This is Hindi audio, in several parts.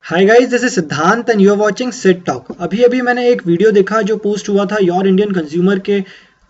Hi guys, this is Siddhant and you are watching sit talk. अभी अभी मैंने एक वीडियो देखा जो पोस्ट हुआ था योर इंडियन कंज्यूमर के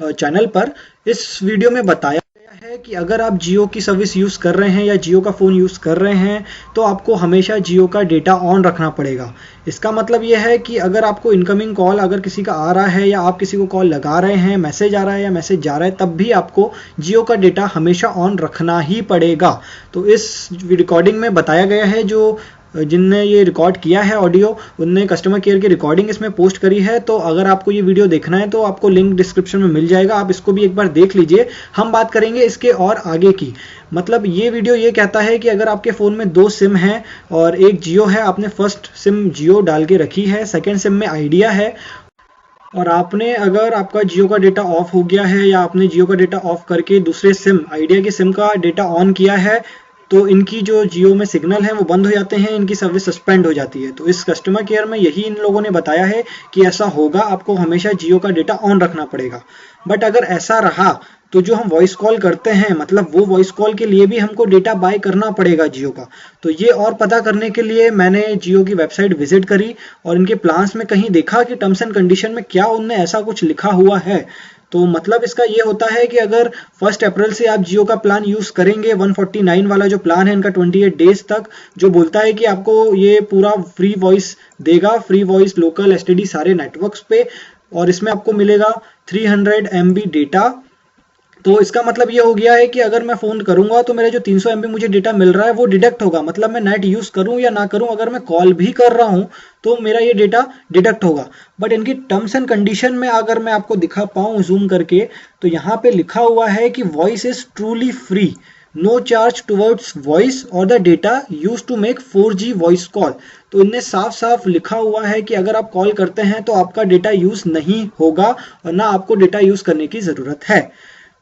चैनल पर। इस वीडियो में बताया गया है कि अगर आप जियो की सर्विस यूज़ कर रहे हैं या जियो का फ़ोन यूज़ कर रहे हैं तो आपको हमेशा जियो का डेटा ऑन रखना पड़ेगा। इसका मतलब यह है कि अगर आपको इनकमिंग कॉल अगर किसी का आ रहा है या आप किसी को कॉल लगा रहे हैं, मैसेज आ रहा है या मैसेज जा रहा है, तब भी आपको जियो का डेटा हमेशा ऑन रखना ही पड़ेगा। तो इस रिकॉर्डिंग में बताया गया है, जो जिनने ये रिकॉर्ड किया है ऑडियो, उनने कस्टमर केयर की रिकॉर्डिंग इसमें पोस्ट करी है। तो अगर आपको ये वीडियो देखना है तो आपको लिंक डिस्क्रिप्शन में मिल जाएगा, आप इसको भी एक बार देख लीजिए। हम बात करेंगे इसके और आगे की। मतलब ये वीडियो ये कहता है कि अगर आपके फ़ोन में 2 सिम हैं और एक जियो है, आपने फर्स्ट सिम जियो डाल के रखी है, सेकेंड सिम में आइडिया है, और आपने अगर आपका जियो का डेटा ऑफ हो गया है या आपने जियो का डेटा ऑफ करके दूसरे सिम आइडिया के सिम का डेटा ऑन किया है, तो इनकी जो जियो में सिग्नल है वो बंद हो जाते हैं, इनकी सर्विस सस्पेंड हो जाती है। तो इस कस्टमर केयर में यही इन लोगों ने बताया है कि ऐसा होगा, आपको हमेशा जियो का डेटा ऑन रखना पड़ेगा। बट अगर ऐसा रहा तो जो हम वॉइस कॉल करते हैं, मतलब वो वॉइस कॉल के लिए भी हमको डेटा बाय करना पड़ेगा जियो का। तो ये और पता करने के लिए मैंने जियो की वेबसाइट विजिट करी और इनके प्लान्स में कहीं देखा कि टर्म्स एंड कंडीशन में क्या उनने ऐसा कुछ लिखा हुआ है। तो मतलब इसका ये होता है कि अगर 1 अप्रैल से आप जियो का प्लान यूज़ करेंगे, 149 वाला जो प्लान है इनका 28 डेज तक, जो बोलता है कि आपको ये पूरा फ्री वॉइस देगा, फ्री वॉइस लोकल एसटीडी सारे नेटवर्क्स पे, और इसमें आपको मिलेगा 300 MB डेटा। तो इसका मतलब ये हो गया है कि अगर मैं फ़ोन करूंगा तो मेरा जो 300 MB मुझे डेटा मिल रहा है वो डिडक्ट होगा। मतलब मैं नेट यूज़ करूं या ना करूं, अगर मैं कॉल भी कर रहा हूं तो मेरा ये डेटा डिडक्ट होगा। बट इनकी टर्म्स एंड कंडीशन में अगर मैं आपको दिखा पाऊं जूम करके, तो यहाँ पे लिखा हुआ है कि voice is truly free, no charge towards voice और the data use to make 4G voice call. तो इनने साफ साफ लिखा हुआ है कि अगर आप कॉल करते हैं तो आपका डेटा यूज़ नहीं होगा और ना आपको डेटा यूज़ करने की ज़रूरत है।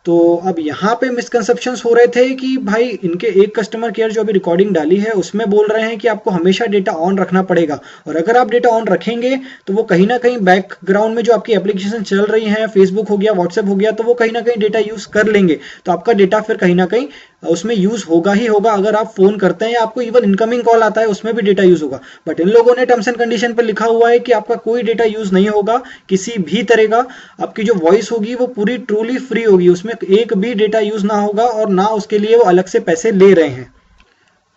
तो अब यहाँ पे मिसकंसेप्शंस हो रहे थे कि भाई इनके एक कस्टमर केयर जो अभी रिकॉर्डिंग डाली है उसमें बोल रहे हैं कि आपको हमेशा डेटा ऑन रखना पड़ेगा, और अगर आप डेटा ऑन रखेंगे तो वो कहीं ना कहीं बैकग्राउंड में जो आपकी एप्लीकेशन चल रही हैं, फेसबुक हो गया, व्हाट्सएप हो गया, तो वो कहीं ना कहीं डेटा यूज़ कर लेंगे। तो आपका डेटा फिर कहीं ना कहीं उसमें यूज़ होगा ही होगा। अगर आप फ़ोन करते हैं या आपको इवन इनकमिंग कॉल आता है उसमें भी डेटा यूज़ होगा। बट इन लोगों ने टर्म्स एंड कंडीशन पर लिखा हुआ है कि आपका कोई डेटा यूज़ नहीं होगा किसी भी तरह का। आपकी जो वॉइस होगी वो पूरी ट्रूली फ्री होगी, उसमें एक भी डेटा यूज़ ना होगा और ना उसके लिए वो अलग से पैसे ले रहे हैं।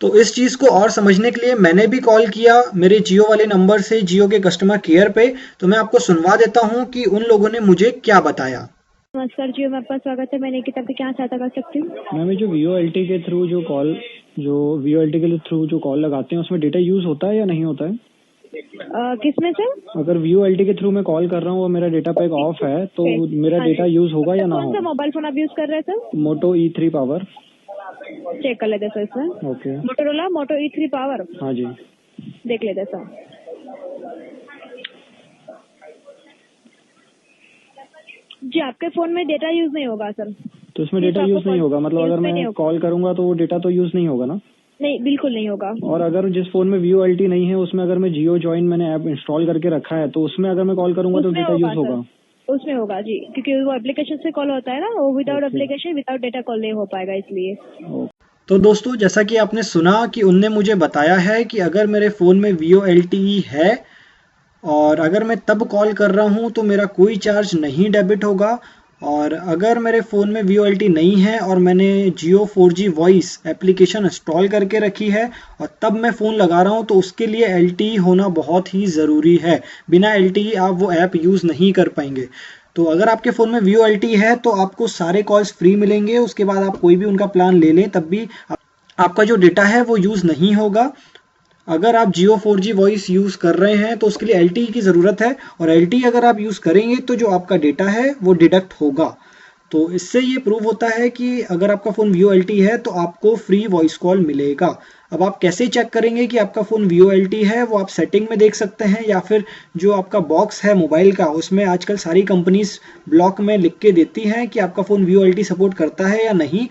तो इस चीज़ को और समझने के लिए मैंने भी कॉल किया मेरे जियो वाले नंबर से जियो के कस्टमर केयर पे। तो मैं आपको सुनवा देता हूँ कि उन लोगों ने मुझे क्या बताया। नमस्कार जियो में आपका स्वागत है। मैंने किताब पे क्या सहायता कर सकती हूँ? मैम, जो VoLTE के थ्रू VoLTE के थ्रू जो कॉल लगाते हैं उसमें डेटा यूज होता है या नहीं होता है? किसमें से? अगर VoLTE के थ्रू मैं कॉल कर रहा हूँ और मेरा डेटा पैक ऑफ है तो मेरा डेटा यूज होगा या ना कौन सा होगा? मोबाइल फोन आप यूज कर रहे हैं सर? मोटो E3 पावर। चेक कर लेते सर इसमें। ओके। मोटोरोला मोटो E3 पावर। हाँ जी। देख लेते सर। जी आपके फोन में डेटा यूज नहीं होगा सर। तो इसमें डेटा यूज नहीं होगा, मतलब अगर मैं कॉल करूंगा तो वो डेटा तो यूज नहीं होगा ना? नहीं, बिल्कुल नहीं होगा। और अगर जिस फोन में VoLTE नहीं है उसमें अगर मैं जियो जॉइन मैंने ऐप इंस्टॉल करके रखा है तो उसमें अगर मैं कॉल करूंगा तो डेटा यूज होगा? उसमें होगा जी, क्योंकि वो एप्लीकेशन से कॉल होता है ना, वो without application without data call नहीं हो पाएगा, इसलिए। तो दोस्तों, जैसा कि आपने सुना कि उनने मुझे बताया है कि अगर मेरे फ़ोन में VoLTE है और अगर मैं तब कॉल कर रहा हूँ तो मेरा कोई चार्ज नहीं डेबिट होगा, और अगर मेरे फ़ोन में VoLTE नहीं है और मैंने जियो 4G वॉइस एप्लीकेशन इंस्टॉल करके रखी है और तब मैं फ़ोन लगा रहा हूँ तो उसके लिए LTE होना बहुत ही ज़रूरी है। बिना LTE आप वो ऐप यूज़ नहीं कर पाएंगे। तो अगर आपके फ़ोन में VoLTE है तो आपको सारे कॉल्स फ्री मिलेंगे, उसके बाद आप कोई भी उनका प्लान ले लें तब भी आपका जो डेटा है वो यूज़ नहीं होगा। अगर आप जियो 4G वॉइस यूज़ कर रहे हैं तो उसके लिए LTE की ज़रूरत है, और LTE अगर आप यूज़ करेंगे तो जो आपका डेटा है वो डिडक्ट होगा। तो इससे ये प्रूव होता है कि अगर आपका फ़ोन VoLTE है तो आपको फ्री वॉइस कॉल मिलेगा। अब आप कैसे चेक करेंगे कि आपका फ़ोन VoLTE है, वो आप सेटिंग में देख सकते हैं, या फिर जो आपका बॉक्स है मोबाइल का उसमें आजकल सारी कंपनीज ब्लॉक में लिख के देती हैं कि आपका फ़ोन VoLTE सपोर्ट करता है या नहीं।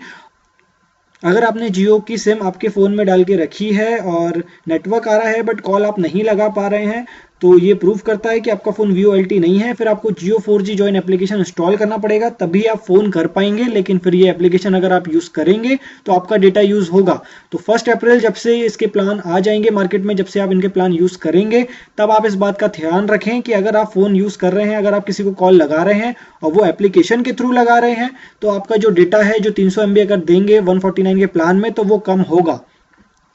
अगर आपने जियो की सिम आपके फ़ोन में डाल के रखी है और नेटवर्क आ रहा है बट कॉल आप नहीं लगा पा रहे हैं, तो ये प्रूव करता है कि आपका फ़ोन VoLTE नहीं है। फिर आपको Jio 4G join application install करना पड़ेगा, तभी आप फ़ोन कर पाएंगे। लेकिन फिर ये एप्लीकेशन अगर आप यूज़ करेंगे तो आपका डेटा यूज़ होगा। तो 1 अप्रैल जब से इसके प्लान आ जाएंगे मार्केट में, जब से आप इनके प्लान यूज़ करेंगे, तब आप इस बात का ध्यान रखें कि अगर आप फ़ोन यूज़ कर रहे हैं, अगर आप किसी को कॉल लगा रहे हैं और वो एप्लीकेशन के थ्रू लगा रहे हैं, तो आपका जो डेटा है, जो 300 MB अगर देंगे 149 के प्लान में, तो वो कम होगा।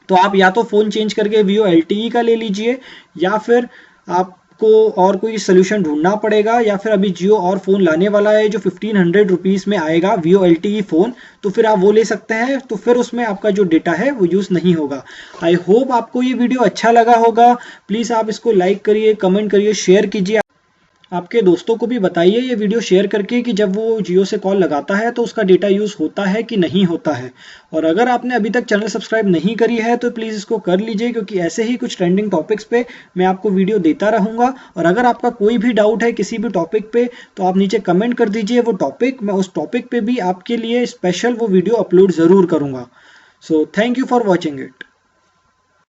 तो आप या तो फ़ोन चेंज करके VoLTE का ले लीजिए, या फिर आपको और कोई सोल्यूशन ढूंढना पड़ेगा, या फिर अभी जियो और फ़ोन लाने वाला है जो 1500 रुपीज़ में आएगा VoLTE फ़ोन, तो फिर आप वो ले सकते हैं। तो फिर उसमें आपका जो डेटा है वो यूज़ नहीं होगा। आई होप आपको ये वीडियो अच्छा लगा होगा। प्लीज़ आप इसको लाइक करिए, कमेंट करिए, शेयर कीजिए। आपके दोस्तों को भी बताइए ये वीडियो शेयर करके कि जब वो जियो से कॉल लगाता है तो उसका डेटा यूज़ होता है कि नहीं होता है। और अगर आपने अभी तक चैनल सब्सक्राइब नहीं करी है तो प्लीज़ इसको कर लीजिए, क्योंकि ऐसे ही कुछ ट्रेंडिंग टॉपिक्स पे मैं आपको वीडियो देता रहूँगा। और अगर आपका कोई भी डाउट है किसी भी टॉपिक पे, तो आप नीचे कमेंट कर दीजिए वो टॉपिक, मैं उस टॉपिक पे भी आपके लिए स्पेशल वो वीडियो अपलोड ज़रूर करूँगा। So thank you for watching it.